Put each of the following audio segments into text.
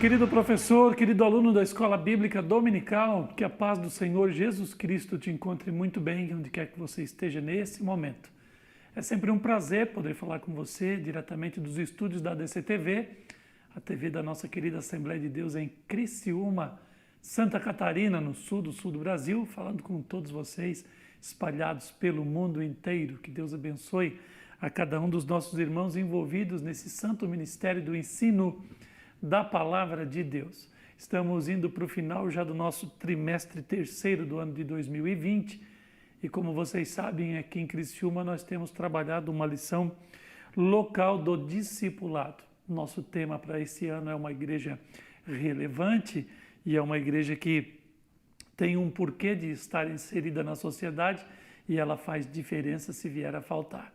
Querido professor, querido aluno da Escola Bíblica Dominical, que a paz do Senhor Jesus Cristo te encontre muito bem, onde quer que você esteja nesse momento. É sempre um prazer poder falar com você diretamente dos estúdios da ADC-TV, a TV da nossa querida Assembleia de Deus em Criciúma, Santa Catarina, no sul do Brasil, falando com todos vocês espalhados pelo mundo inteiro. Que Deus abençoe a cada um dos nossos irmãos envolvidos nesse santo ministério do ensino da Palavra de Deus. Estamos indo para o final já do nosso trimestre terceiro do ano de 2020 e, como vocês sabem, aqui em Criciúma nós temos trabalhado uma lição local do discipulado. Nosso tema para esse ano é uma igreja relevante e é uma igreja que tem um porquê de estar inserida na sociedade e ela faz diferença se vier a faltar.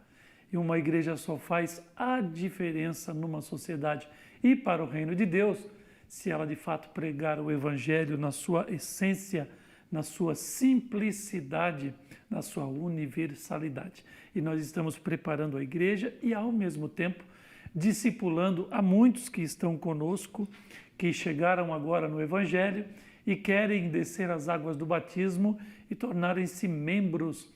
E uma igreja só faz a diferença numa sociedade e para o reino de Deus se ela de fato pregar o Evangelho na sua essência, na sua simplicidade, na sua universalidade. E nós estamos preparando a igreja e ao mesmo tempo discipulando a muitos que estão conosco, que chegaram agora no Evangelho e querem descer as águas do batismo e tornarem-se membros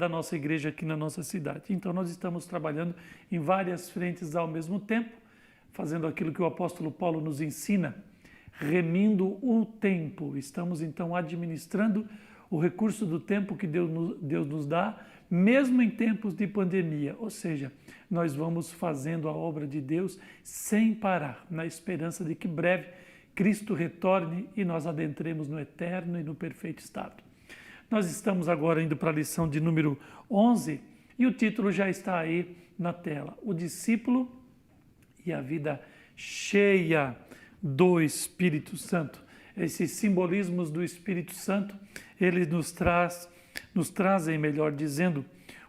da nossa igreja aqui na nossa cidade. Então nós estamos trabalhando em várias frentes ao mesmo tempo, fazendo aquilo que o apóstolo Paulo nos ensina, remindo o tempo. Estamos então administrando o recurso do tempo que Deus nos dá, mesmo em tempos de pandemia. Ou seja, nós vamos fazendo a obra de Deus sem parar, na esperança de que breve Cristo retorne e nós adentremos no eterno e no perfeito estado. Nós estamos agora indo para a lição de número 11 e o título já está aí na tela. O discípulo e a vida cheia do Espírito Santo. Esses simbolismos do Espírito Santo, eles nos trazem, melhor dizendo,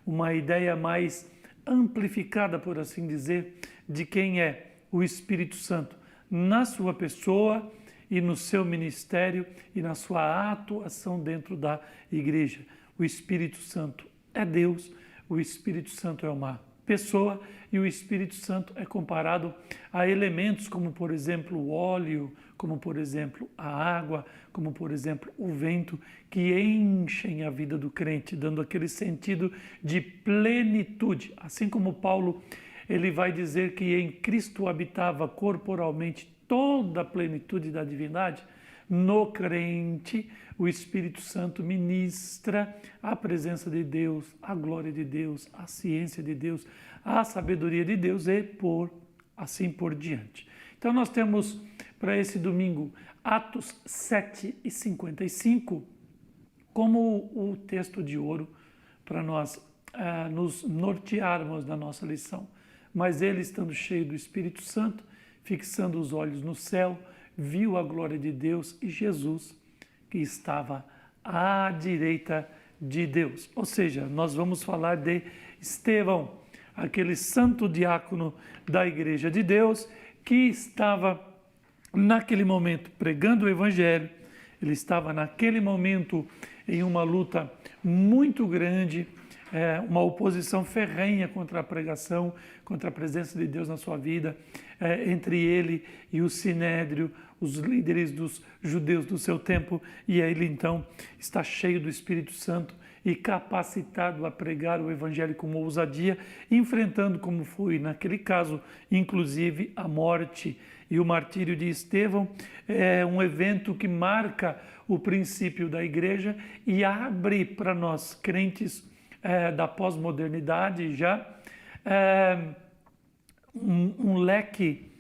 uma ideia mais amplificada, por assim dizer, de quem é o Espírito Santo na sua pessoa e no seu ministério e na sua atuação dentro da igreja. O Espírito Santo é Deus, o Espírito Santo é uma pessoa e o Espírito Santo é comparado a elementos como, por exemplo, o óleo, como, por exemplo, a água, como, por exemplo, o vento, que enchem a vida do crente, dando aquele sentido de plenitude. Assim como Paulo, ele vai dizer que em Cristo habitava corporalmente toda a plenitude da divindade, no crente, o Espírito Santo ministra a presença de Deus, a glória de Deus, a ciência de Deus, a sabedoria de Deus e assim por diante. Então nós temos para esse domingo Atos 7:55 como o texto de ouro para nós nos nortearmos na nossa lição. Mas ele, estando cheio do Espírito Santo, fixando os olhos no céu, viu a glória de Deus e Jesus, que estava à direita de Deus. Ou seja, nós vamos falar de Estevão, aquele santo diácono da Igreja de Deus, que estava naquele momento pregando o Evangelho, ele estava naquele momento em uma luta muito grande, uma oposição ferrenha contra a pregação, contra a presença de Deus na sua vida, entre ele e o Sinédrio, os líderes dos judeus do seu tempo, e ele então está cheio do Espírito Santo e capacitado a pregar o Evangelho com ousadia, enfrentando, como foi naquele caso, inclusive a morte. E o martírio de Estevão é um evento que marca o princípio da igreja e abre para nós, crentes da pós-modernidade, já um leque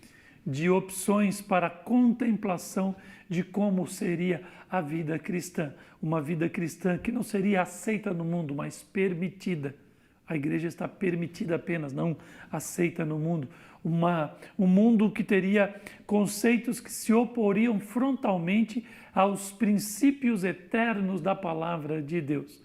de opções para a contemplação de como seria a vida cristã. Uma vida cristã que não seria aceita no mundo, mas permitida. A igreja está permitida apenas, não aceita no mundo. Um mundo que teria conceitos que se oporiam frontalmente aos princípios eternos da palavra de Deus.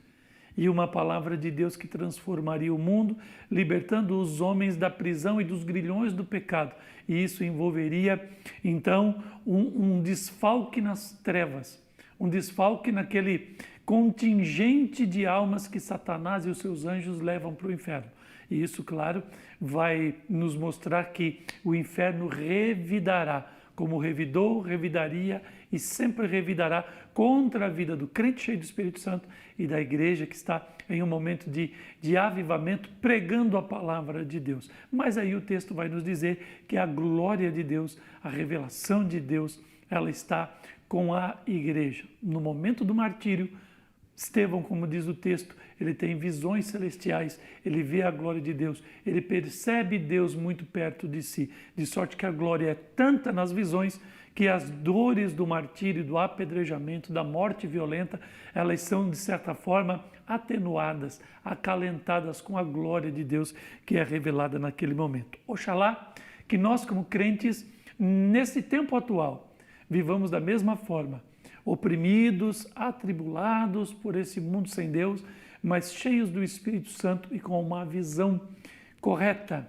E uma palavra de Deus que transformaria o mundo, libertando os homens da prisão e dos grilhões do pecado. E isso envolveria, então, um desfalque nas trevas, um desfalque naquele contingente de almas que Satanás e os seus anjos levam para o inferno. E isso, claro, vai nos mostrar que o inferno revidará como revidou, revidaria e sempre revidará contra a vida do crente cheio do Espírito Santo e da igreja que está em um momento de avivamento, pregando a palavra de Deus. Mas aí o texto vai nos dizer que a glória de Deus, a revelação de Deus, ela está com a igreja. No momento do martírio, Estevão, como diz o texto, ele tem visões celestiais, ele vê a glória de Deus, ele percebe Deus muito perto de si, de sorte que a glória é tanta nas visões que as dores do martírio, do apedrejamento, da morte violenta, elas são, de certa forma, atenuadas, acalentadas com a glória de Deus que é revelada naquele momento. Oxalá que nós, como crentes, nesse tempo atual, vivamos da mesma forma, oprimidos, atribulados por esse mundo sem Deus, mas cheios do Espírito Santo e com uma visão correta,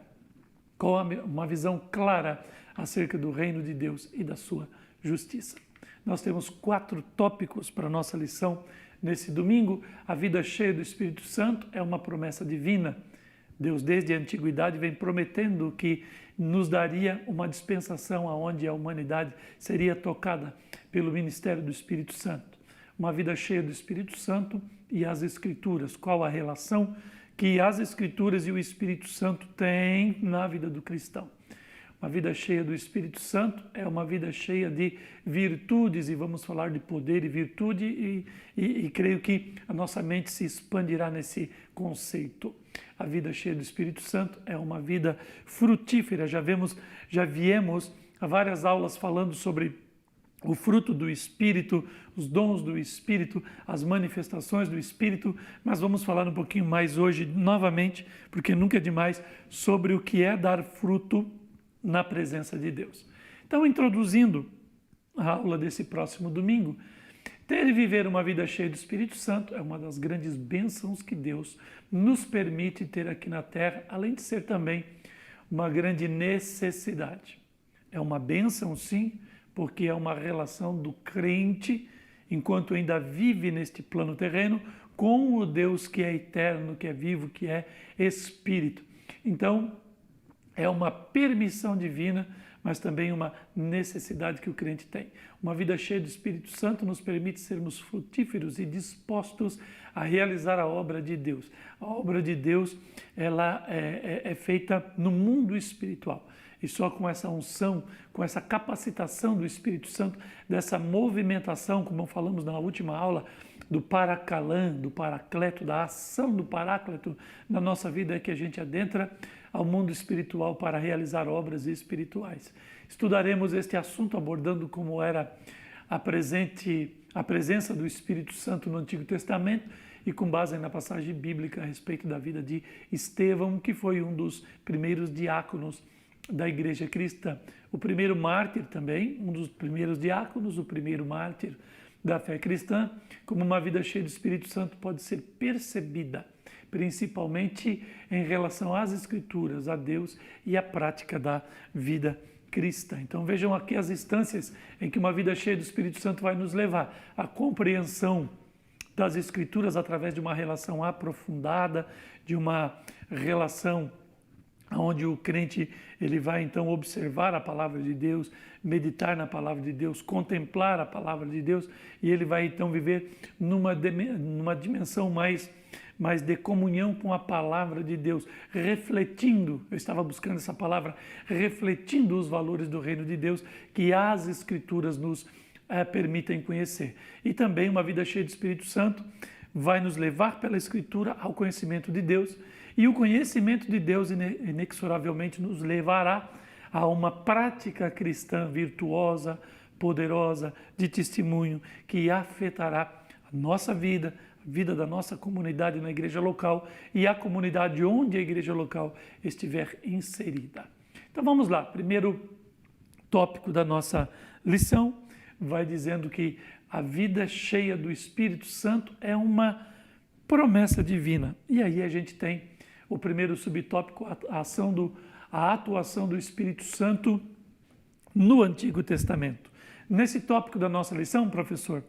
com uma visão clara acerca do reino de Deus e da sua justiça. Nós temos 4 tópicos para a nossa lição nesse domingo. A vida cheia do Espírito Santo é uma promessa divina. Deus, desde a antiguidade, vem prometendo que nos daria uma dispensação onde a humanidade seria tocada pelo ministério do Espírito Santo. Uma vida cheia do Espírito Santo e as Escrituras. Qual a relação que as Escrituras e o Espírito Santo têm na vida do cristão? Uma vida cheia do Espírito Santo é uma vida cheia de virtudes, e vamos falar de poder e virtude, e creio que a nossa mente se expandirá nesse conceito. A vida cheia do Espírito Santo é uma vida frutífera. Já viemos a várias aulas falando sobre o fruto do Espírito, os dons do Espírito, as manifestações do Espírito, mas vamos falar um pouquinho mais hoje, novamente, porque nunca é demais, sobre o que é dar fruto na presença de Deus. Então, introduzindo a aula desse próximo domingo, ter e viver uma vida cheia do Espírito Santo é uma das grandes bênçãos que Deus nos permite ter aqui na Terra, além de ser também uma grande necessidade. É uma bênção, sim, porque é uma relação do crente, enquanto ainda vive neste plano terreno, com o Deus que é eterno, que é vivo, que é Espírito. Então, é uma permissão divina, mas também uma necessidade que o crente tem. Uma vida cheia do Espírito Santo nos permite sermos frutíferos e dispostos a realizar a obra de Deus. A obra de Deus, ela é feita no mundo espiritual. E só com essa unção, com essa capacitação do Espírito Santo, dessa movimentação, como falamos na última aula, do parakalã, do paracleto, da ação do paráclito na nossa vida, é que a gente adentra ao mundo espiritual para realizar obras espirituais. Estudaremos este assunto abordando como era a presença do Espírito Santo no Antigo Testamento e com base na passagem bíblica a respeito da vida de Estevão, que foi um dos primeiros diáconos da igreja cristã. O primeiro mártir também, um dos primeiros diáconos, o primeiro mártir da fé cristã, como uma vida cheia do Espírito Santo pode ser percebida, principalmente em relação às Escrituras, a Deus e à prática da vida cristã. Então vejam aqui as instâncias em que uma vida cheia do Espírito Santo vai nos levar à compreensão das Escrituras através de uma relação aprofundada, de uma relação onde o crente ele vai então observar a palavra de Deus, meditar na palavra de Deus, contemplar a palavra de Deus, e ele vai então viver numa dimensão mais de comunhão com a palavra de Deus, refletindo, eu estava buscando essa palavra, refletindo os valores do reino de Deus que as Escrituras nos permitem conhecer. E também uma vida cheia de Espírito Santo vai nos levar pela Escritura ao conhecimento de Deus, e o conhecimento de Deus inexoravelmente nos levará a uma prática cristã virtuosa, poderosa, de testemunho, que afetará a nossa vida, a vida da nossa comunidade na igreja local e a comunidade onde a igreja local estiver inserida. Então vamos lá, primeiro tópico da nossa lição vai dizendo que a vida cheia do Espírito Santo é uma promessa divina. E aí a gente tem o primeiro subtópico, a atuação do Espírito Santo no Antigo Testamento. Nesse tópico da nossa lição, professor,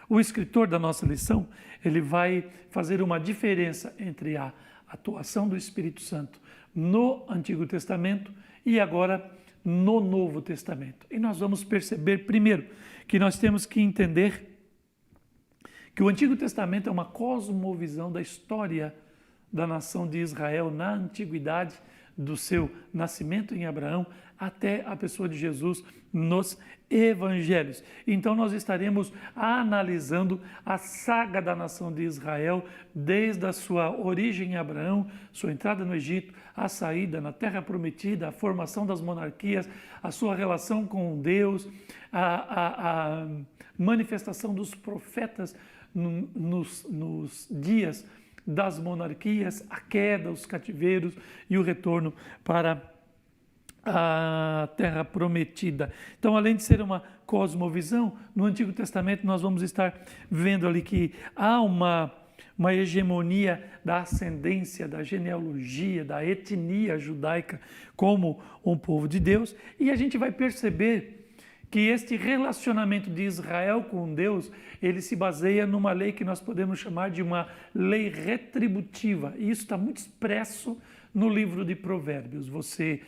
o escritor da nossa lição, ele vai fazer uma diferença entre a atuação do Espírito Santo no Antigo Testamento e agora no Novo Testamento. E nós vamos perceber, primeiro, que nós temos que entender que o Antigo Testamento é uma cosmovisão da história da nação de Israel na antiguidade, do seu nascimento em Abraão até a pessoa de Jesus nos evangelhos. Então nós estaremos analisando a saga da nação de Israel desde a sua origem em Abraão, sua entrada no Egito, a saída na Terra Prometida, a formação das monarquias, a sua relação com Deus, a manifestação dos profetas nos dias das monarquias, a queda, os cativeiros e o retorno para a Terra Prometida. Então, além de ser uma cosmovisão, no Antigo Testamento nós vamos estar vendo ali que há uma hegemonia da ascendência, da genealogia, da etnia judaica como um povo de Deus, e a gente vai perceber que este relacionamento de Israel com Deus, ele se baseia numa lei que nós podemos chamar de uma lei retributiva. E isso está muito expresso no livro de Provérbios. Você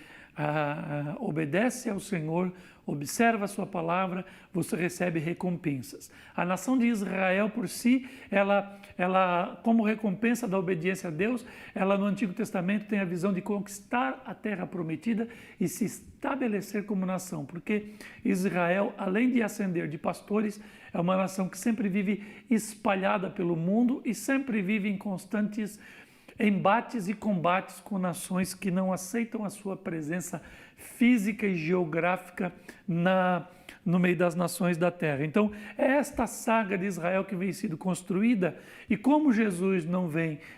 obedece ao Senhor, observa a sua palavra, você recebe recompensas. A nação de Israel por si, ela como recompensa da obediência a Deus, ela no Antigo Testamento tem a visão de conquistar a terra prometida e se estabelecer como nação, porque Israel, além de ascender de pastores, é uma nação que sempre vive espalhada pelo mundo e sempre vive em constantes embates e combates com nações que não aceitam a sua presença física e geográfica no meio das nações da terra. Então, é esta saga de Israel que vem sendo construída, e como Jesus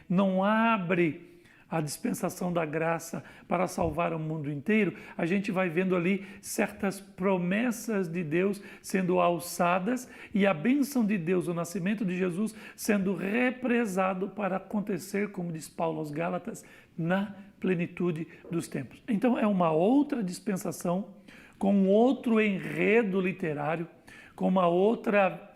não abre a dispensação da graça para salvar o mundo inteiro, a gente vai vendo ali certas promessas de Deus sendo alçadas e a bênção de Deus, o nascimento de Jesus, sendo represado para acontecer, como diz Paulo aos Gálatas, na plenitude dos tempos. Então é uma outra dispensação, com outro enredo literário, com uma outra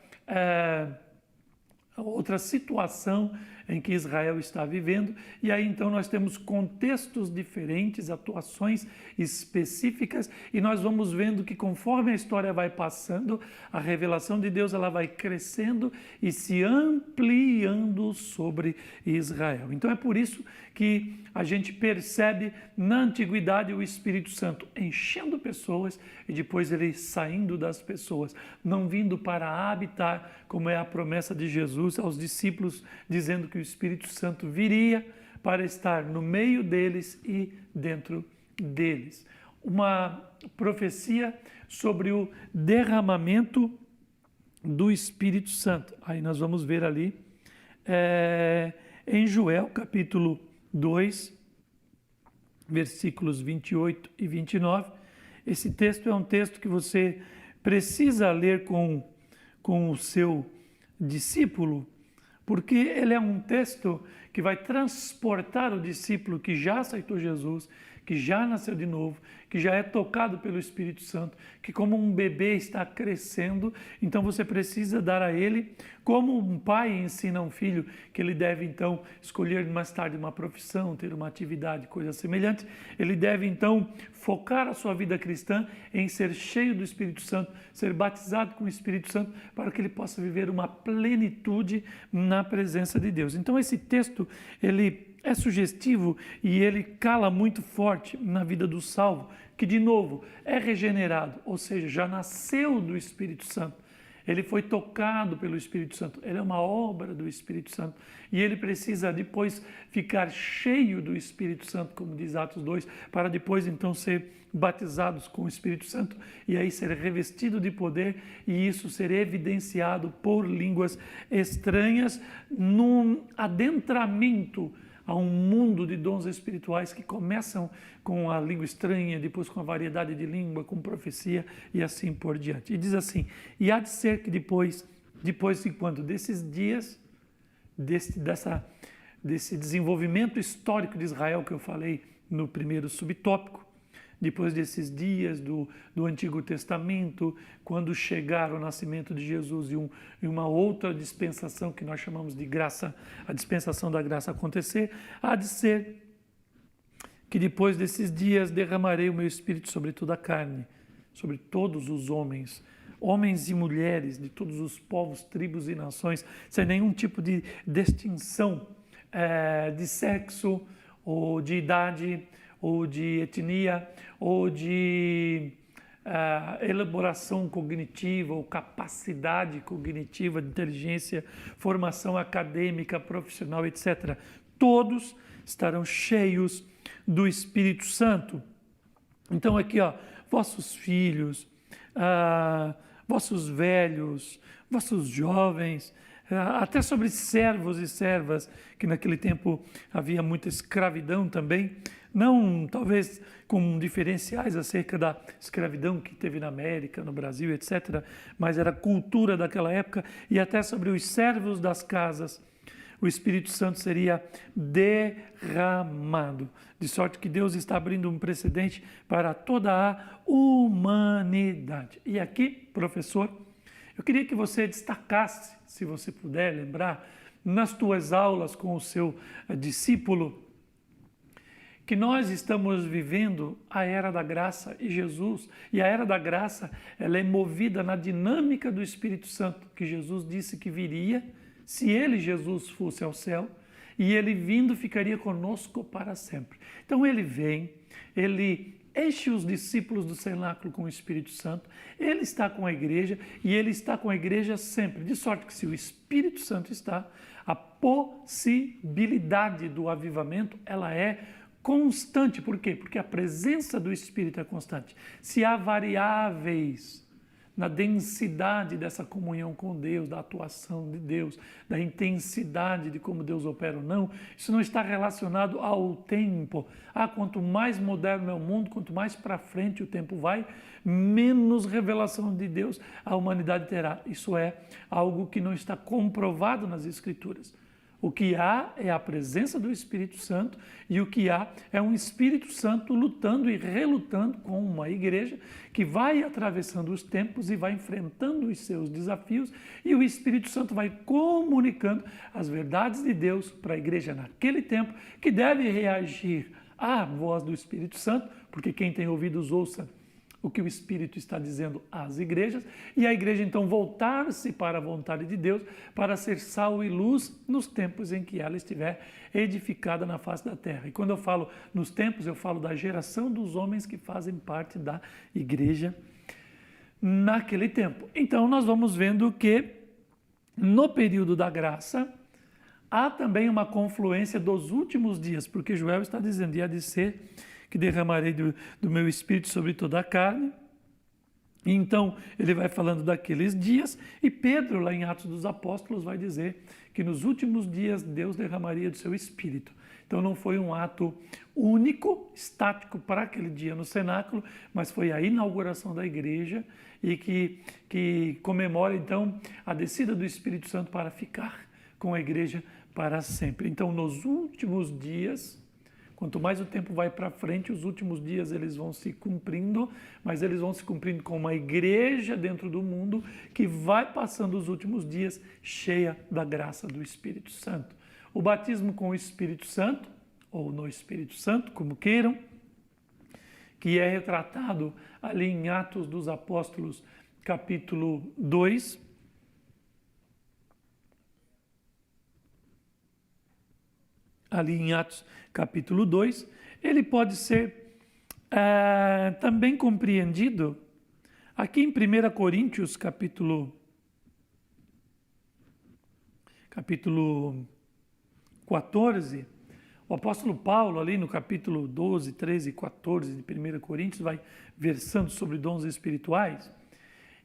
situação em que Israel está vivendo, e aí então nós temos contextos diferentes, atuações específicas, e nós vamos vendo que conforme a história vai passando, a revelação de Deus ela vai crescendo e se ampliando sobre Israel. Então é por isso que a gente percebe na antiguidade o Espírito Santo enchendo pessoas e depois ele saindo das pessoas, não vindo para habitar, como é a promessa de Jesus aos discípulos, dizendo que o Espírito Santo viria para estar no meio deles e dentro deles. Uma profecia sobre o derramamento do Espírito Santo. Aí nós vamos ver ali em Joel, capítulo 2, versículos 28 e 29. Esse texto é um texto que você precisa ler com o seu discípulo, porque ele é um texto que vai transportar o discípulo que já aceitou Jesus, que já nasceu de novo, que já é tocado pelo Espírito Santo, que como um bebê está crescendo, então você precisa dar a ele, como um pai ensina um filho que ele deve então escolher mais tarde uma profissão, ter uma atividade, coisa semelhante, ele deve então focar a sua vida cristã em ser cheio do Espírito Santo, ser batizado com o Espírito Santo, para que ele possa viver uma plenitude na presença de Deus. Então esse texto, ele é sugestivo e ele cala muito forte na vida do salvo, que de novo é regenerado, ou seja, já nasceu do Espírito Santo. Ele foi tocado pelo Espírito Santo, ele é uma obra do Espírito Santo e ele precisa depois ficar cheio do Espírito Santo, como diz Atos 2, para depois então ser batizados com o Espírito Santo e aí ser revestido de poder e isso ser evidenciado por línguas estranhas num adentramento a um mundo de dons espirituais que começam com a língua estranha, depois com a variedade de língua, com profecia e assim por diante. E diz assim, e há de ser que depois de quando? Desses dias, desse desenvolvimento histórico de Israel que eu falei no primeiro subtópico, depois desses dias do Antigo Testamento, quando chegar o nascimento de Jesus e uma outra dispensação que nós chamamos de graça, a dispensação da graça acontecer, há de ser que depois desses dias derramarei o meu espírito sobre toda a carne, sobre todos os homens, homens e mulheres de todos os povos, tribos e nações, sem nenhum tipo de distinção de sexo, ou de idade, ou de etnia, ou de elaboração cognitiva, ou capacidade cognitiva, de inteligência, formação acadêmica, profissional, etc. Todos estarão cheios do Espírito Santo. Então aqui, vossos filhos, vossos velhos, vossos jovens, até sobre servos e servas, que naquele tempo havia muita escravidão também, não talvez com diferenciais acerca da escravidão que teve na América, no Brasil, etc., mas era cultura daquela época, e até sobre os servos das casas, o Espírito Santo seria derramado, de sorte que Deus está abrindo um precedente para toda a humanidade. E aqui, professor, eu queria que você destacasse, se você puder lembrar, nas tuas aulas com o seu discípulo, que nós estamos vivendo a era da graça e Jesus, e a era da graça, ela é movida na dinâmica do Espírito Santo, que Jesus disse que viria, se ele, Jesus, fosse ao céu, e ele vindo ficaria conosco para sempre. Então ele vem, ele enche os discípulos do cenáculo com o Espírito Santo, ele está com a igreja e ele está com a igreja sempre, de sorte que se o Espírito Santo está, a possibilidade do avivamento, ela é constante. Por quê? Porque a presença do Espírito é constante. Se há variáveis na densidade dessa comunhão com Deus, da atuação de Deus, da intensidade de como Deus opera ou não, isso não está relacionado ao tempo. Quanto mais moderno é o mundo, quanto mais para frente o tempo vai, menos revelação de Deus a humanidade terá. Isso é algo que não está comprovado nas Escrituras. O que há é a presença do Espírito Santo, e o que há é um Espírito Santo lutando e relutando com uma igreja que vai atravessando os tempos e vai enfrentando os seus desafios, e o Espírito Santo vai comunicando as verdades de Deus para a igreja naquele tempo, que deve reagir à voz do Espírito Santo, porque quem tem ouvidos ouça o que o Espírito está dizendo às igrejas, e a igreja então voltar-se para a vontade de Deus, para ser sal e luz nos tempos em que ela estiver edificada na face da terra. E quando eu falo nos tempos, eu falo da geração dos homens que fazem parte da igreja naquele tempo. Então nós vamos vendo que no período da graça há também uma confluência dos últimos dias, porque Joel está dizendo, e há de ser que derramarei do meu Espírito sobre toda a carne. E então, ele vai falando daqueles dias, e Pedro, lá em Atos dos Apóstolos, vai dizer que nos últimos dias Deus derramaria do seu Espírito. Então, não foi um ato único, estático para aquele dia no cenáculo, mas foi a inauguração da igreja, e que comemora, então, a descida do Espírito Santo para ficar com a igreja para sempre. Então, nos últimos dias, quanto mais o tempo vai para frente, os últimos dias eles vão se cumprindo, mas eles vão se cumprindo com uma igreja dentro do mundo que vai passando os últimos dias cheia da graça do Espírito Santo. O batismo com o Espírito Santo, ou no Espírito Santo, como queiram, que é retratado ali em Atos dos Apóstolos, capítulo 2, ali em Atos capítulo 2, ele pode ser também compreendido aqui em 1 Coríntios capítulo 14, o apóstolo Paulo ali no capítulo 12, 13 e 14 de 1 Coríntios vai versando sobre dons espirituais,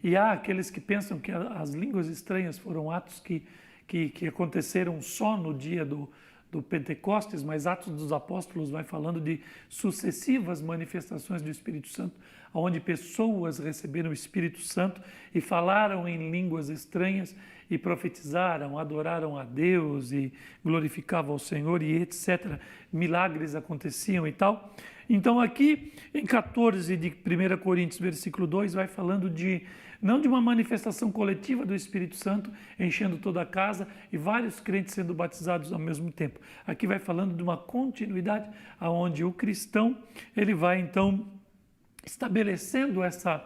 e há aqueles que pensam que as línguas estranhas foram atos que aconteceram só no dia do Pentecostes, mas Atos dos Apóstolos vai falando de sucessivas manifestações do Espírito Santo, onde pessoas receberam o Espírito Santo e falaram em línguas estranhas e profetizaram, adoraram a Deus e glorificavam ao Senhor e etc. Milagres aconteciam e tal. Então aqui em 14 de 1 Coríntios, versículo 2, vai falando de não de uma manifestação coletiva do Espírito Santo enchendo toda a casa e vários crentes sendo batizados ao mesmo tempo. Aqui vai falando de uma continuidade aonde o cristão, ele vai então estabelecendo essa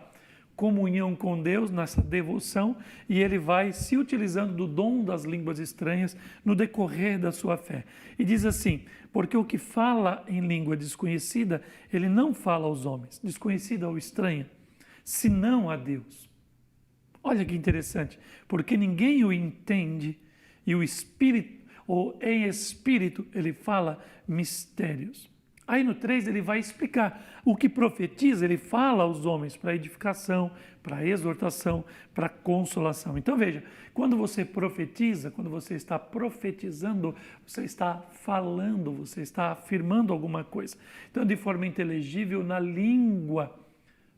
comunhão com Deus, nessa devoção, e ele vai se utilizando do dom das línguas estranhas no decorrer da sua fé. E diz assim, porque o que fala em língua desconhecida, ele não fala aos homens, desconhecida ou estranha, senão a Deus. Olha que interessante, porque ninguém o entende e o Espírito, ou em Espírito, ele fala mistérios. Aí no 3 ele vai explicar o que profetiza, ele fala aos homens para edificação, para exortação, para consolação. Então veja, quando você profetiza, quando você está profetizando, você está falando, você está afirmando alguma coisa. Então de forma inteligível, na língua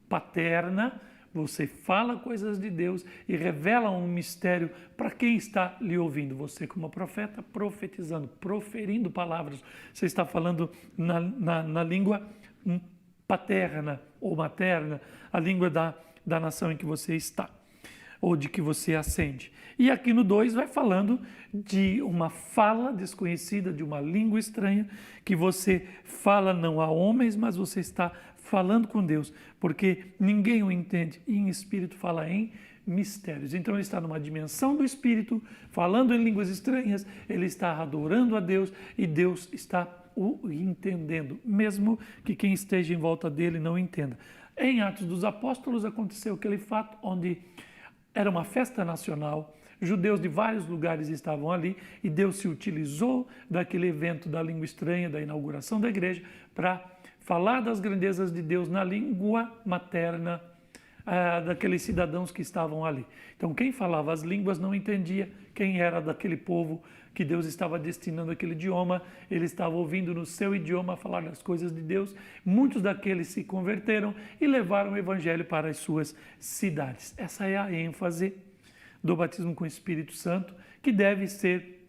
paterna, você fala coisas de Deus e revela um mistério para quem está lhe ouvindo. Você como profeta, profetizando, proferindo palavras. Você está falando na língua paterna ou materna, a língua da nação em que você está, ou de que você ascende. E aqui no 2 vai falando de uma fala desconhecida, de uma língua estranha, que você fala não a homens, mas você está falando com Deus, porque ninguém o entende, e em espírito fala em mistérios. Então ele está numa dimensão do espírito, falando em línguas estranhas, ele está adorando a Deus e Deus está o entendendo, mesmo que quem esteja em volta dele não entenda. Em Atos dos Apóstolos aconteceu aquele fato onde era uma festa nacional, judeus de vários lugares estavam ali e Deus se utilizou daquele evento da língua estranha, da inauguração da igreja, para falar das grandezas de Deus na língua materna daqueles cidadãos que estavam ali. Então quem falava as línguas não entendia quem era daquele povo que Deus estava destinando aquele idioma, ele estava ouvindo no seu idioma falar das coisas de Deus. Muitos daqueles se converteram e levaram o evangelho para as suas cidades. Essa é a ênfase do batismo com o Espírito Santo, que deve ser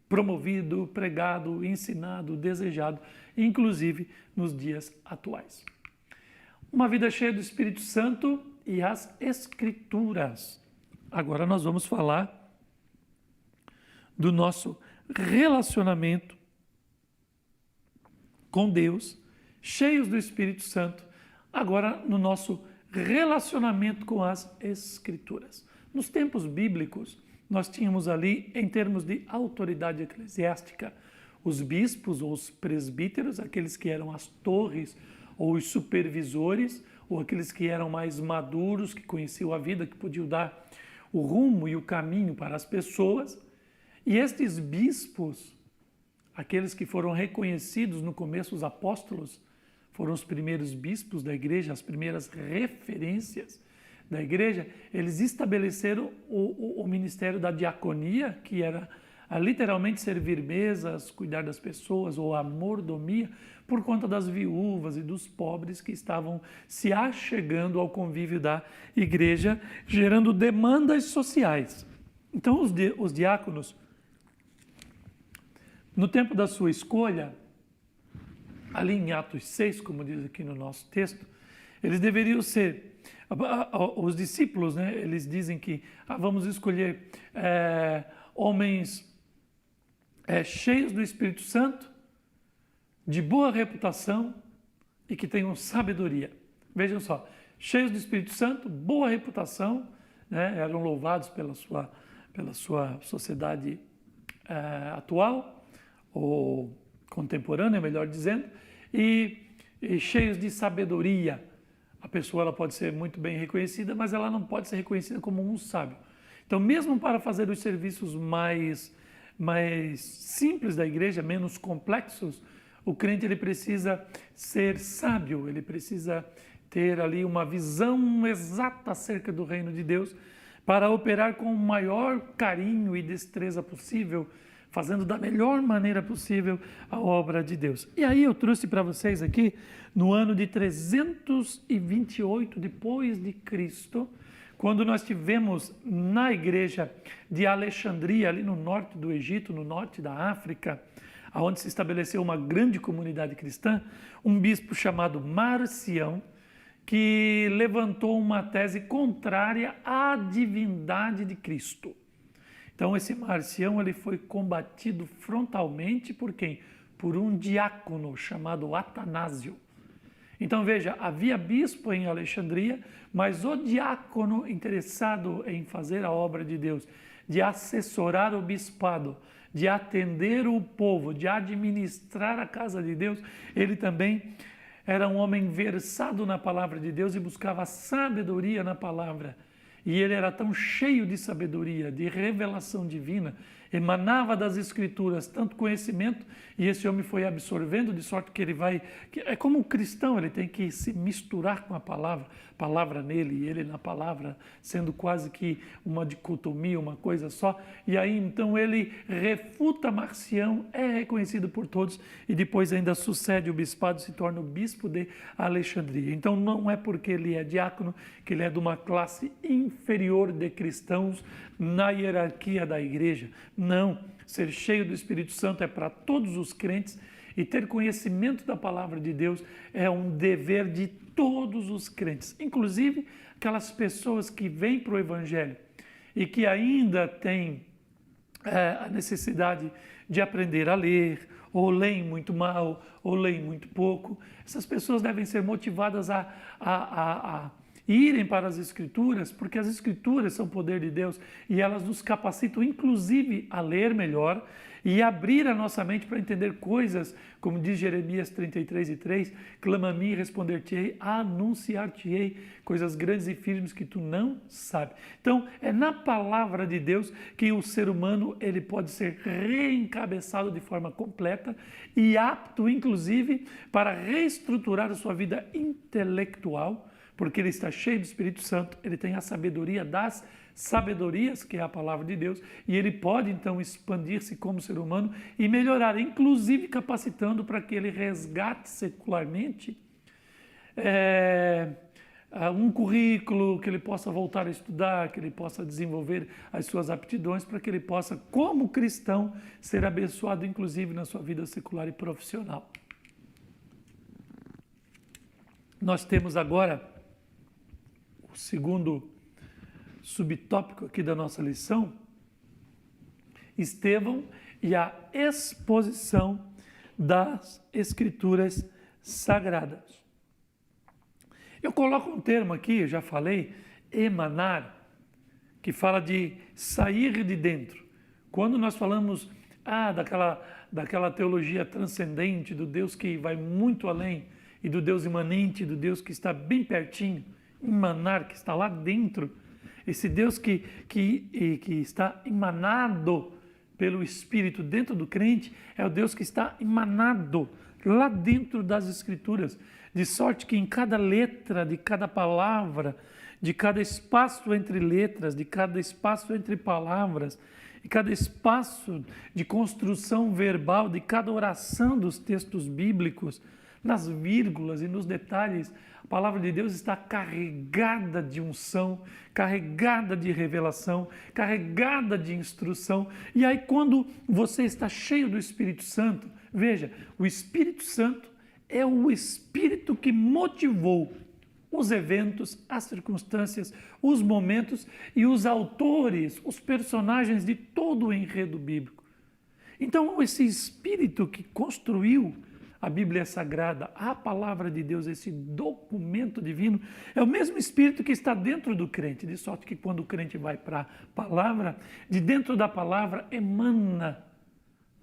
promovido, pregado, ensinado, desejado, inclusive nos dias atuais. Uma vida cheia do Espírito Santo e as Escrituras. Agora nós vamos falar do nosso relacionamento com Deus, cheios do Espírito Santo, agora no nosso relacionamento com as Escrituras. Nos tempos bíblicos, nós tínhamos ali, em termos de autoridade eclesiástica, os bispos ou os presbíteros, aqueles que eram as torres ou os supervisores, ou aqueles que eram mais maduros, que conheciam a vida, que podiam dar o rumo e o caminho para as pessoas. E estes bispos, aqueles que foram reconhecidos no começo, os apóstolos, foram os primeiros bispos da igreja, as primeiras referências da igreja, eles estabeleceram o ministério da diaconia, que era literalmente servir mesas, cuidar das pessoas, ou a mordomia, por conta das viúvas e dos pobres que estavam se achegando ao convívio da igreja, gerando demandas sociais. Então os diáconos, no tempo da sua escolha, ali em Atos 6, como diz aqui no nosso texto, eles deveriam ser, os discípulos, né, eles dizem que vamos escolher homens cheios do Espírito Santo, de boa reputação e que tenham sabedoria. Vejam só, cheios do Espírito Santo, boa reputação, né, eram louvados pela sua sociedade atual, ou contemporânea, melhor dizendo, e cheios de sabedoria. A pessoa ela pode ser muito bem reconhecida, mas ela não pode ser reconhecida como um sábio. Então, mesmo para fazer os serviços mais simples da igreja, menos complexos, o crente ele precisa ser sábio, ele precisa ter ali uma visão exata acerca do reino de Deus para operar com o maior carinho e destreza possível, fazendo da melhor maneira possível a obra de Deus. E aí eu trouxe para vocês aqui, no ano de 328 depois de Cristo, quando nós tivemos na igreja de Alexandria, ali no norte do Egito, no norte da África, onde se estabeleceu uma grande comunidade cristã, um bispo chamado Marcião, que levantou uma tese contrária à divindade de Cristo. Então esse Marcião ele foi combatido frontalmente por quem? Por um diácono chamado Atanásio. Então veja, havia bispo em Alexandria, mas o diácono interessado em fazer a obra de Deus, de assessorar o bispado, de atender o povo, de administrar a casa de Deus, ele também era um homem versado na palavra de Deus e buscava sabedoria na palavra. E ele era tão cheio de sabedoria, de revelação divina, emanava das Escrituras tanto conhecimento, e esse homem foi absorvendo, de sorte que ele vai... É como um cristão, ele tem que se misturar com a palavra nele e ele na palavra, sendo quase que uma dicotomia, uma coisa só. E aí então ele refuta Marcião, é reconhecido por todos, e depois ainda sucede o bispado, se torna o bispo de Alexandria. Então não é porque ele é diácono que ele é de uma classe inferior de cristãos na hierarquia da igreja. Não, ser cheio do Espírito Santo é para todos os crentes e ter conhecimento da palavra de Deus é um dever de todos os crentes, inclusive aquelas pessoas que vêm para o Evangelho e que ainda têm a necessidade de aprender a ler, ou leem muito mal, ou leem muito pouco. Essas pessoas devem ser motivadas a irem para as Escrituras, porque as Escrituras são poder de Deus e elas nos capacitam, inclusive, a ler melhor e abrir a nossa mente para entender coisas, como diz Jeremias 33:3, clama a mim e responder-te-ei, anunciar-te-ei coisas grandes e firmes que tu não sabes. Então, é na palavra de Deus que o ser humano ele pode ser reencabeçado de forma completa e apto, inclusive, para reestruturar a sua vida intelectual, porque ele está cheio do Espírito Santo, ele tem a sabedoria das sabedorias, que é a palavra de Deus, e ele pode então expandir-se como ser humano e melhorar, inclusive capacitando para que ele resgate secularmente um currículo, que ele possa voltar a estudar, que ele possa desenvolver as suas aptidões, para que ele possa, como cristão, ser abençoado, inclusive na sua vida secular e profissional. Nós temos agora o segundo subtópico aqui da nossa lição, Estevão e a exposição das Escrituras Sagradas. Eu coloco um termo aqui, eu já falei, emanar, que fala de sair de dentro. Quando nós falamos daquela teologia transcendente, do Deus que vai muito além, e do Deus imanente, do Deus que está bem pertinho, emanar, que está lá dentro, esse Deus que está emanado pelo Espírito dentro do crente, é o Deus que está emanado lá dentro das Escrituras, de sorte que em cada letra, de cada palavra, de cada espaço entre letras, de cada espaço entre palavras, de cada espaço de construção verbal, de cada oração dos textos bíblicos, nas vírgulas e nos detalhes, a palavra de Deus está carregada de unção, carregada de revelação, carregada de instrução. E aí, quando você está cheio do Espírito Santo, veja, o Espírito Santo é o Espírito que motivou os eventos, as circunstâncias, os momentos e os autores, os personagens de todo o enredo bíblico. Então, esse Espírito que construiu a Bíblia Sagrada, a palavra de Deus, esse documento divino, é o mesmo Espírito que está dentro do crente, de sorte que quando o crente vai para a palavra, de dentro da palavra emana.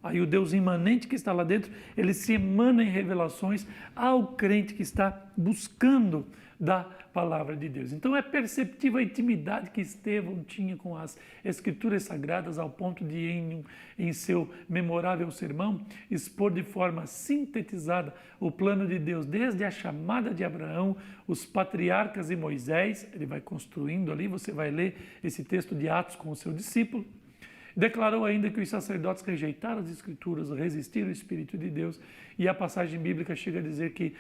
Aí o Deus imanente que está lá dentro, ele se emana em revelações ao crente que está buscando da palavra de Deus. Então é perceptível a intimidade que Estevão tinha com as Escrituras Sagradas, ao ponto de, em seu memorável sermão, expor de forma sintetizada o plano de Deus, desde a chamada de Abraão, os patriarcas e Moisés. Ele vai construindo ali, você vai ler esse texto de Atos com o seu discípulo. Declarou ainda que os sacerdotes rejeitaram as Escrituras, resistiram ao Espírito de Deus, e a passagem bíblica chega a dizer que,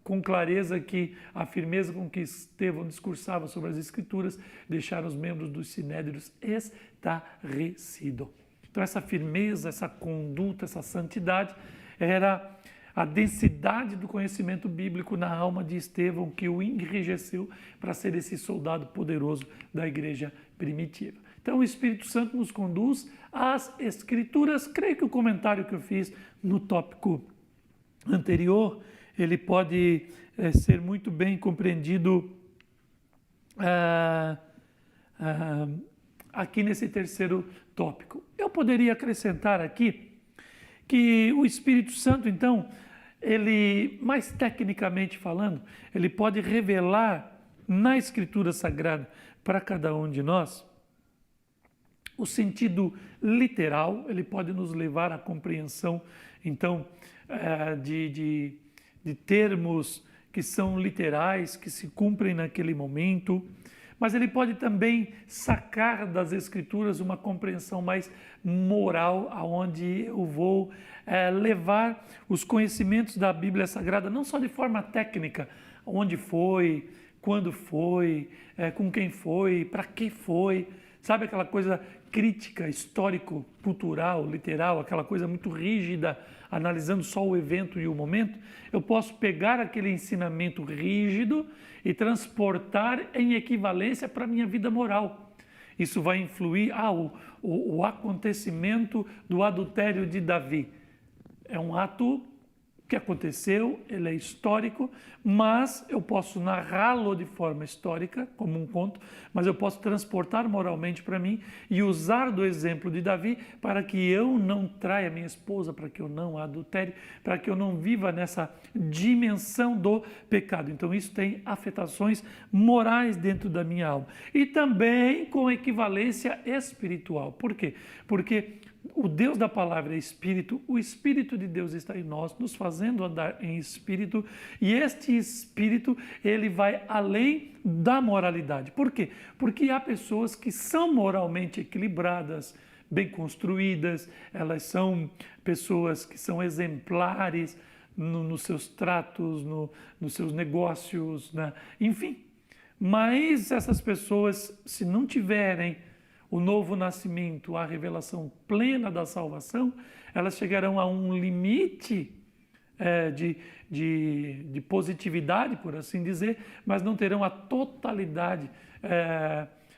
com clareza, que a firmeza com que Estevão discursava sobre as Escrituras deixaram os membros dos sinédrios estarrecidos. Então essa firmeza, essa conduta, essa santidade era a densidade do conhecimento bíblico na alma de Estevão, que o enrijeceu para ser esse soldado poderoso da igreja primitiva. Então o Espírito Santo nos conduz às Escrituras. Creio que o comentário que eu fiz no tópico anterior, ele pode ser muito bem compreendido aqui nesse terceiro tópico. Eu poderia acrescentar aqui que o Espírito Santo, então, ele, mais tecnicamente falando, ele pode revelar na Escritura Sagrada para cada um de nós o sentido literal. Ele pode nos levar à compreensão, então, de termos que são literais, que se cumprem naquele momento, mas ele pode também sacar das Escrituras uma compreensão mais moral, aonde eu vou levar os conhecimentos da Bíblia Sagrada, não só de forma técnica, onde foi, quando foi, com quem foi, para que foi, sabe aquela coisa crítica, histórico, cultural, literal, aquela coisa muito rígida, analisando só o evento e o momento. Eu posso pegar aquele ensinamento rígido e transportar em equivalência para a minha vida moral. Isso vai influir, o acontecimento do adultério de Davi. É um ato que aconteceu, ele é histórico, mas eu posso narrá-lo de forma histórica, como um conto, mas eu posso transportar moralmente para mim e usar do exemplo de Davi para que eu não traia minha esposa, para que eu não adultere, para que eu não viva nessa dimensão do pecado. Então isso tem afetações morais dentro da minha alma. E também com equivalência espiritual. Por quê? Porque o Deus da palavra é Espírito, o Espírito de Deus está em nós, nos fazendo andar em Espírito, e este Espírito, ele vai além da moralidade. Por quê? Porque há pessoas que são moralmente equilibradas, bem construídas, elas são pessoas que são exemplares nos seus tratos, nos seus negócios, enfim. Mas essas pessoas, se não tiverem o novo nascimento, a revelação plena da salvação, elas chegarão a um limite de positividade, por assim dizer, mas não terão a totalidade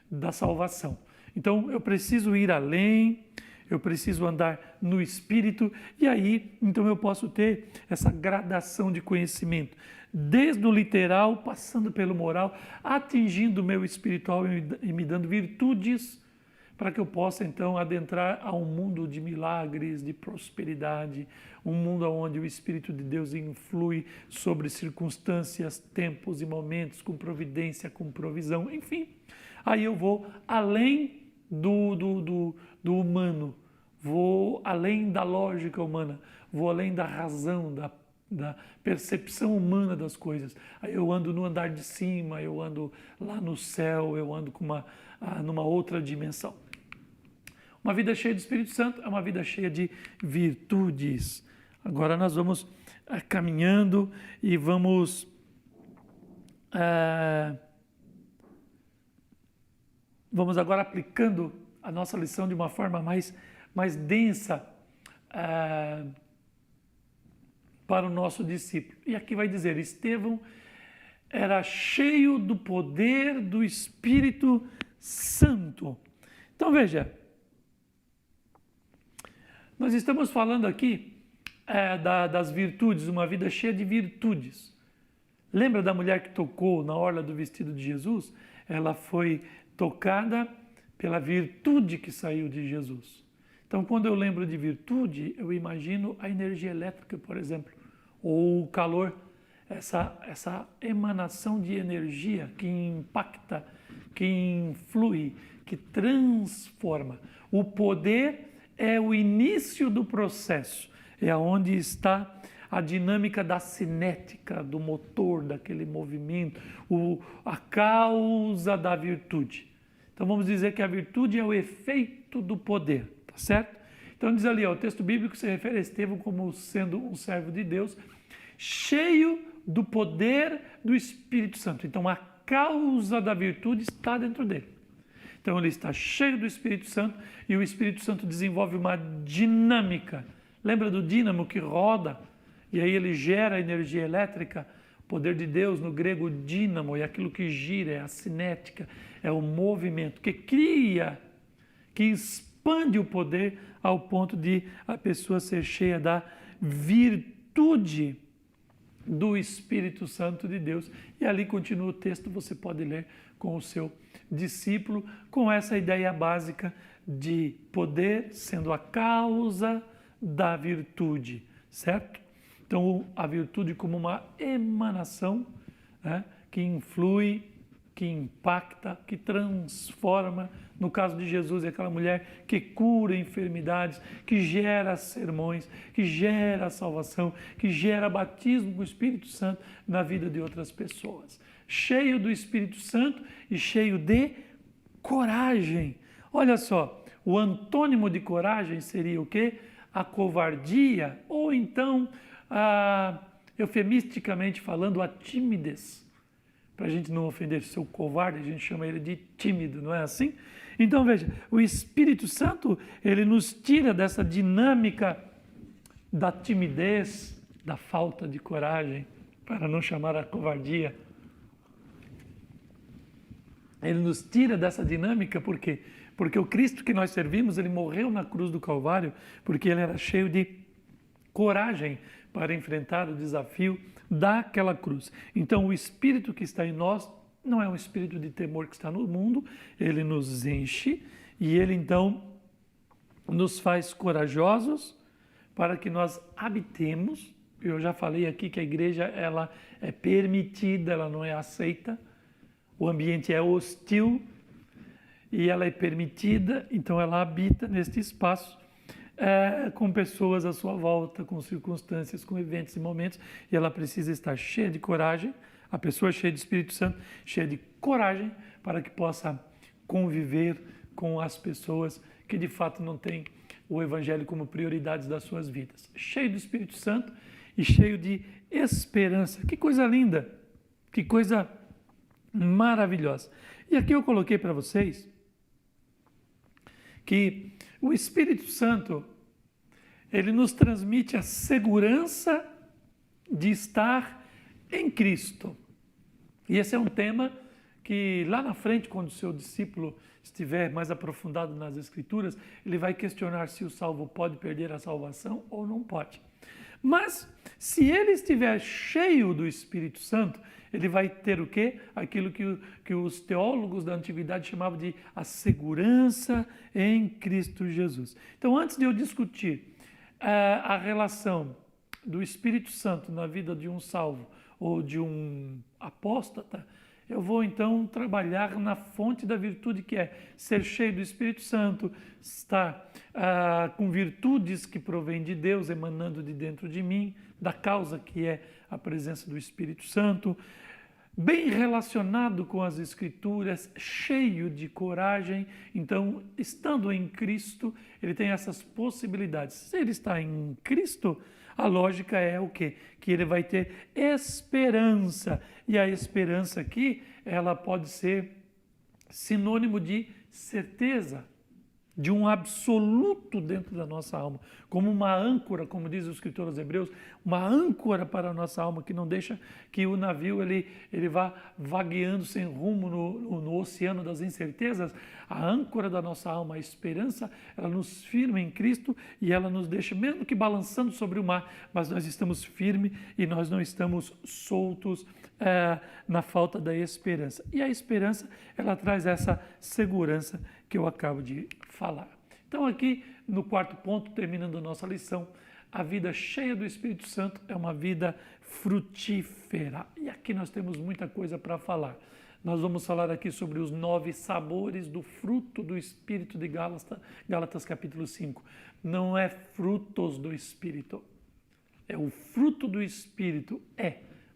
da salvação. Então, eu preciso ir além, eu preciso andar no Espírito, e aí, então, eu posso ter essa gradação de conhecimento, desde o literal, passando pelo moral, atingindo o meu espiritual e me dando virtudes, para que eu possa, então, adentrar a um mundo de milagres, de prosperidade, um mundo onde o Espírito de Deus influi sobre circunstâncias, tempos e momentos, com providência, com provisão, enfim. Aí eu vou além do humano, vou além da lógica humana, vou além da razão, da percepção humana das coisas. Aí eu ando no andar de cima, eu ando lá no céu, eu ando numa outra dimensão. Uma vida cheia do Espírito Santo é uma vida cheia de virtudes. Agora nós vamos caminhando e vamos agora aplicando a nossa lição de uma forma mais densa para o nosso discípulo. E aqui vai dizer, Estevão era cheio do poder do Espírito Santo. Então veja, nós estamos falando aqui das virtudes, uma vida cheia de virtudes. Lembra da mulher que tocou na orla do vestido de Jesus? Ela foi tocada pela virtude que saiu de Jesus. Então, quando eu lembro de virtude, eu imagino a energia elétrica, por exemplo, ou o calor, essa emanação de energia que impacta, que influi, que transforma. O poder é o início do processo, é onde está a dinâmica da cinética, do motor, daquele movimento, a causa da virtude. Então vamos dizer que a virtude é o efeito do poder, tá certo? Então diz ali, o texto bíblico se refere a Estevão como sendo um servo de Deus, cheio do poder do Espírito Santo. Então a causa da virtude está dentro dele. Então ele está cheio do Espírito Santo e o Espírito Santo desenvolve uma dinâmica. Lembra do dínamo que roda e aí ele gera energia elétrica. O poder de Deus, no grego dínamo, é aquilo que gira, é a cinética, é o movimento, que cria, que expande o poder ao ponto de a pessoa ser cheia da virtude do Espírito Santo de Deus. E ali continua o texto, você pode ler com o seu discípulo, com essa ideia básica de poder sendo a causa da virtude, certo? Então, a virtude como uma emanação, né, que influi, que impacta, que transforma. No caso de Jesus, é aquela mulher que cura enfermidades, que gera sermões, que gera salvação, que gera batismo com o Espírito Santo na vida de outras pessoas. Cheio do Espírito Santo e cheio de coragem. Olha só, o antônimo de coragem seria o quê? A covardia, ou então, eufemisticamente falando, a timidez. Para a gente não ofender seu covarde, a gente chama ele de tímido, não é assim? Então veja, o Espírito Santo, ele nos tira dessa dinâmica da timidez, da falta de coragem, para não chamar a covardia. Ele nos tira dessa dinâmica, por quê? Porque o Cristo que nós servimos, ele morreu na cruz do Calvário, porque ele era cheio de coragem para enfrentar o desafio daquela cruz. Então, o Espírito que está em nós não é um espírito de temor que está no mundo, ele nos enche e ele então nos faz corajosos para que nós habitemos. Eu já falei aqui que a igreja ela é permitida, ela não é aceita. O ambiente é hostil e ela é permitida, então ela habita neste espaço com pessoas à sua volta, com circunstâncias, com eventos e momentos, e ela precisa estar cheia de coragem, a pessoa cheia de Espírito Santo, cheia de coragem, para que possa conviver com as pessoas que de fato não têm o Evangelho como prioridades das suas vidas. Cheio do Espírito Santo e cheio de esperança. Que coisa linda, que coisa maravilhosa. E aqui eu coloquei para vocês que o Espírito Santo, ele nos transmite a segurança de estar em Cristo. E esse é um tema que lá na frente, quando o seu discípulo estiver mais aprofundado nas Escrituras, ele vai questionar se o salvo pode perder a salvação ou não pode. Mas, se ele estiver cheio do Espírito Santo, ele vai ter o quê? Aquilo que os teólogos da antiguidade chamavam de a segurança em Cristo Jesus. Então, antes de eu discutir a relação do Espírito Santo na vida de um salvo ou de um apóstata, eu vou então trabalhar na fonte da virtude, que é ser cheio do Espírito Santo, estar com virtudes que provêm de Deus, emanando de dentro de mim, da causa que é a presença do Espírito Santo, bem relacionado com as Escrituras, cheio de coragem. Então, estando em Cristo, ele tem essas possibilidades. Se ele está em Cristo, a lógica é o quê? Que ele vai ter esperança. E a esperança aqui, ela pode ser sinônimo de certeza, de um absoluto dentro da nossa alma, como uma âncora, como diz o escritor aos Hebreus, uma âncora para a nossa alma, que não deixa que o navio ele vá vagueando sem rumo no oceano das incertezas. A âncora da nossa alma, a esperança, ela nos firma em Cristo e ela nos deixa, mesmo que balançando sobre o mar, mas nós estamos firmes e nós não estamos soltos na falta da esperança. E a esperança, ela traz essa segurança que eu acabo de falar. Então aqui, no quarto ponto, terminando a nossa lição, a vida cheia do Espírito Santo é uma vida frutífera. E aqui nós temos muita coisa para falar. Nós vamos falar aqui sobre os 9 sabores do fruto do Espírito de Gálatas capítulo 5. Não é frutos do Espírito, é o fruto do Espírito,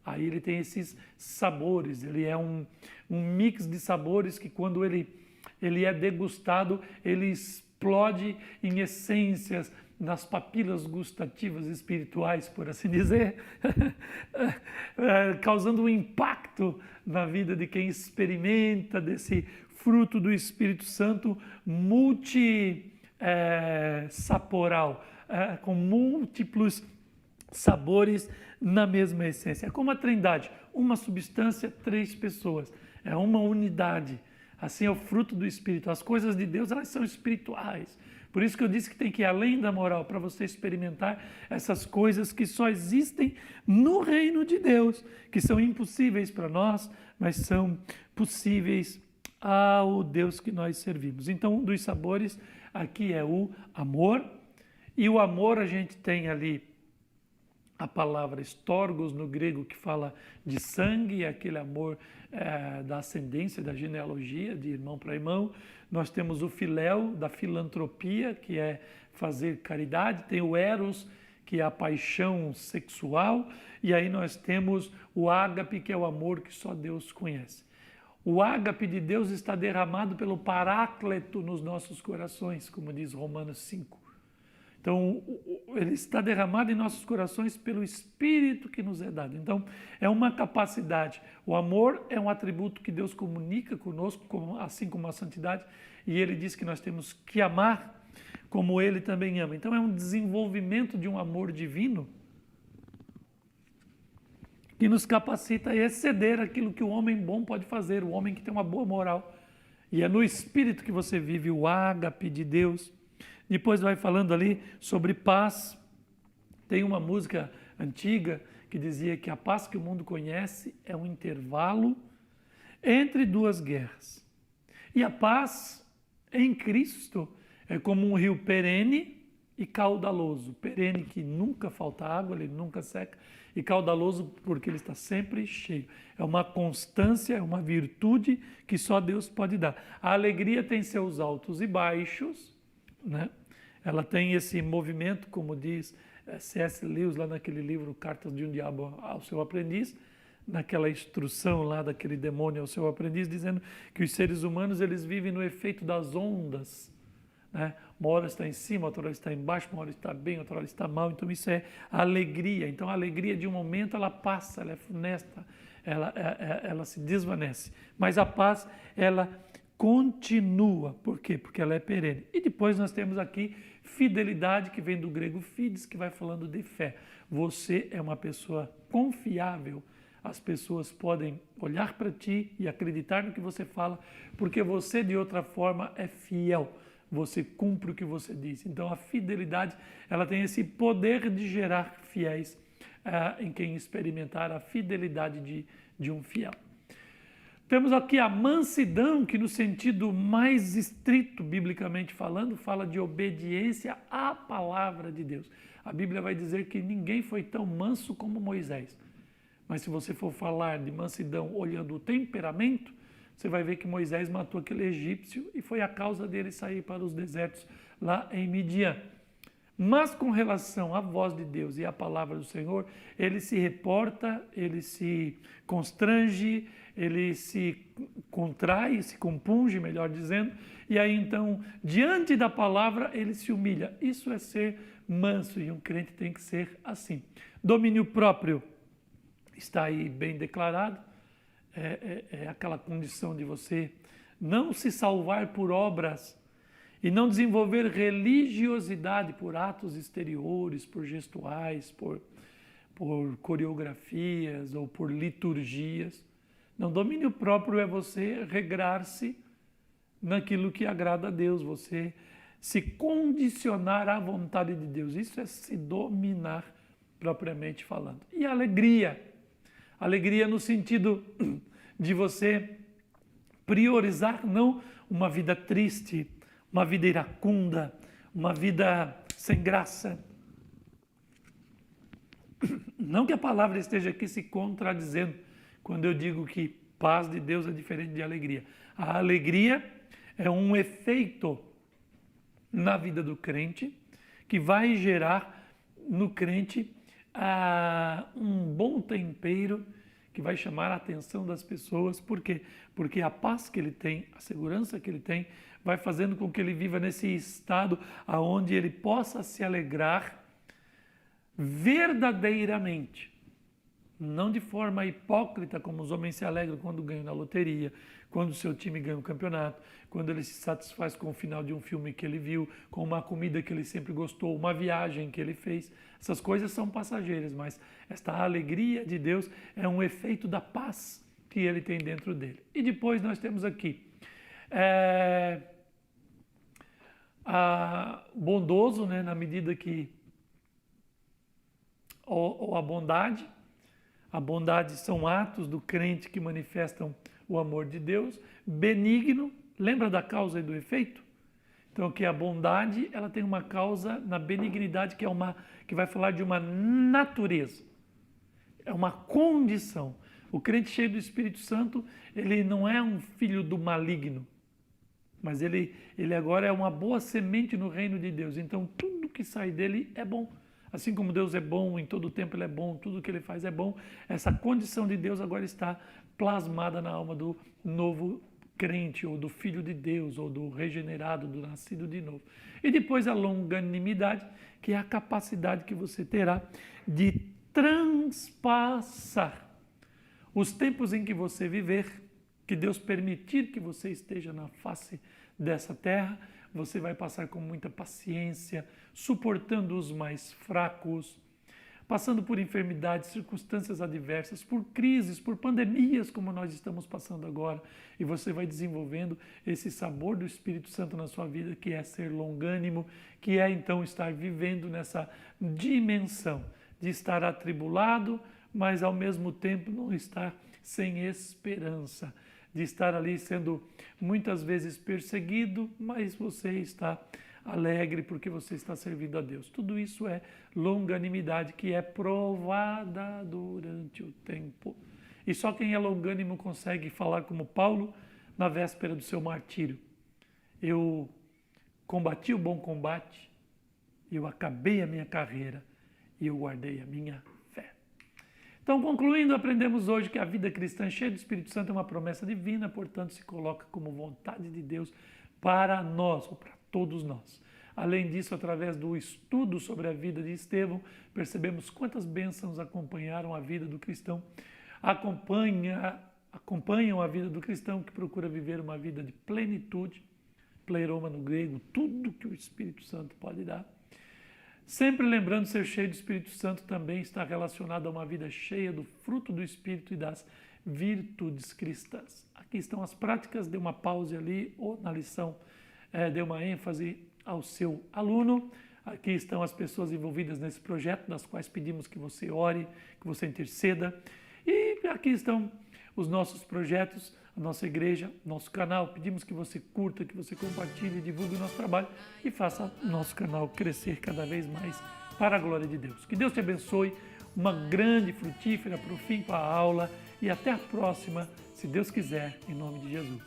Aí ele tem esses sabores, ele é um mix de sabores que quando ele é degustado, ele explode em essências nas papilas gustativas espirituais, por assim dizer, causando um impacto na vida de quem experimenta desse fruto do Espírito Santo multissaporal, com múltiplos sabores na mesma essência. É como a Trindade, uma substância, três pessoas. É uma unidade. Assim é o fruto do Espírito. As coisas de Deus, elas são espirituais. Por isso que eu disse que tem que ir além da moral, para você experimentar essas coisas que só existem no reino de Deus, que são impossíveis para nós, mas são possíveis ao Deus que nós servimos. Então, um dos sabores aqui é o amor. E o amor a gente tem ali a palavra estorgos no grego, que fala de sangue, aquele amor da ascendência, da genealogia, de irmão para irmão. Nós temos o filéu, da filantropia, que é fazer caridade. Tem o eros, que é a paixão sexual. E aí nós temos o ágape, que é o amor que só Deus conhece. O ágape de Deus está derramado pelo Paráclito nos nossos corações, como diz Romanos 5. Então, ele está derramado em nossos corações pelo Espírito que nos é dado. Então, é uma capacidade. O amor é um atributo que Deus comunica conosco, assim como a santidade, e ele diz que nós temos que amar como ele também ama. Então, é um desenvolvimento de um amor divino que nos capacita a exceder aquilo que o homem bom pode fazer, o homem que tem uma boa moral. E é no Espírito que você vive o ágape de Deus. Depois vai falando ali sobre paz. Tem uma música antiga que dizia que a paz que o mundo conhece é um intervalo entre duas guerras. E a paz em Cristo é como um rio perene e caudaloso. Perene que nunca falta água, ele nunca seca. E caudaloso porque ele está sempre cheio. É uma constância, é uma virtude que só Deus pode dar. A alegria tem seus altos e baixos, né? Ela tem esse movimento, como diz C.S. Lewis lá naquele livro Cartas de um Diabo ao Seu Aprendiz, naquela instrução lá daquele demônio ao seu aprendiz, dizendo que os seres humanos eles vivem no efeito das ondas, né? Uma hora está em cima, outra hora está embaixo, uma hora está bem, outra hora está mal. Então isso é alegria. Então a alegria de um momento ela passa, ela é funesta, ela se desvanece. Mas a paz, ela continua. Por quê? Porque ela é perene. E depois nós temos aqui fidelidade, que vem do grego fides, que vai falando de fé. Você é uma pessoa confiável. As pessoas podem olhar para ti e acreditar no que você fala, porque você, de outra forma, é fiel. Você cumpre o que você diz. Então, a fidelidade, ela tem esse poder de gerar fiéis em quem experimentar a fidelidade de um fiel. Temos aqui a mansidão, que no sentido mais estrito, biblicamente falando, fala de obediência à palavra de Deus. A Bíblia vai dizer que ninguém foi tão manso como Moisés. Mas se você for falar de mansidão olhando o temperamento, você vai ver que Moisés matou aquele egípcio e foi a causa dele sair para os desertos lá em Midian. Mas com relação à voz de Deus e à palavra do Senhor, ele se reporta, ele se constrange, ele se contrai, se compunge, melhor dizendo, e aí então, diante da palavra, ele se humilha. Isso é ser manso, e um crente tem que ser assim. Domínio próprio está aí bem declarado, é aquela condição de você não se salvar por obras e não desenvolver religiosidade por atos exteriores, por gestuais, por coreografias ou por liturgias. Não, domínio próprio é você regrar-se naquilo que agrada a Deus, você se condicionar à vontade de Deus. Isso é se dominar propriamente falando. E alegria. Alegria no sentido de você priorizar não uma vida triste, uma vida iracunda, uma vida sem graça. Não que a palavra esteja aqui se contradizendo quando eu digo que paz de Deus é diferente de alegria. A alegria é um efeito na vida do crente que vai gerar no crente um bom tempero que vai chamar a atenção das pessoas. Por quê? Porque a paz que ele tem, a segurança que ele tem, vai fazendo com que ele viva nesse estado onde ele possa se alegrar verdadeiramente. não de forma hipócrita, como os homens se alegram quando ganham na loteria, quando o seu time ganha o campeonato, quando ele se satisfaz com o final de um filme que ele viu, com uma comida que ele sempre gostou, uma viagem que ele fez. Essas coisas são passageiras, mas esta alegria de Deus é um efeito da paz que ele tem dentro dele. E depois nós temos aqui bondoso, né, na medida que ou a bondade. A bondade são atos do crente que manifestam o amor de Deus. Benigno, lembra da causa e do efeito? Então, que a bondade, ela tem uma causa na benignidade, que vai falar de uma natureza. É uma condição. O crente cheio do Espírito Santo, ele não é um filho do maligno, mas ele agora é uma boa semente no reino de Deus. Então, tudo que sai dele é bom. Assim como Deus é bom, em todo tempo ele é bom, tudo que ele faz é bom, essa condição de Deus agora está plasmada na alma do novo crente, ou do filho de Deus, ou do regenerado, do nascido de novo. E depois a longanimidade, que é a capacidade que você terá de transpassar os tempos em que você viver, que Deus permitir que você esteja na face dessa terra. Você vai passar com muita paciência, suportando os mais fracos, passando por enfermidades, circunstâncias adversas, por crises, por pandemias, como nós estamos passando agora. E você vai desenvolvendo esse sabor do Espírito Santo na sua vida, que é ser longânimo, que é então estar vivendo nessa dimensão de estar atribulado, mas ao mesmo tempo não estar sem esperança, de estar ali sendo muitas vezes perseguido, mas você está alegre porque você está servindo a Deus. Tudo isso é longanimidade que é provada durante o tempo. E só quem é longânimo consegue falar como Paulo na véspera do seu martírio. Eu combati o bom combate, eu acabei a minha carreira e eu guardei a minha fé. Então, concluindo, aprendemos hoje que a vida cristã cheia do Espírito Santo é uma promessa divina, portanto, se coloca como vontade de Deus para nós, ou para todos nós. Além disso, através do estudo sobre a vida de Estevão, percebemos quantas bênçãos acompanharam a vida do cristão, acompanham a vida do cristão que procura viver uma vida de plenitude, pleroma no grego, tudo que o Espírito Santo pode dar. Sempre lembrando, ser cheio do Espírito Santo também está relacionado a uma vida cheia do fruto do Espírito e das virtudes cristãs. Aqui estão as práticas, dê uma pausa ali, ou na lição, dê uma ênfase ao seu aluno. Aqui estão as pessoas envolvidas nesse projeto, das quais pedimos que você ore, que você interceda. E aqui estão os nossos projetos, a nossa igreja, nosso canal. Pedimos que você curta, que você compartilhe, divulgue o nosso trabalho e faça o nosso canal crescer cada vez mais para a glória de Deus. Que Deus te abençoe, uma grande, frutífera, profícua aula e até a próxima, se Deus quiser, em nome de Jesus.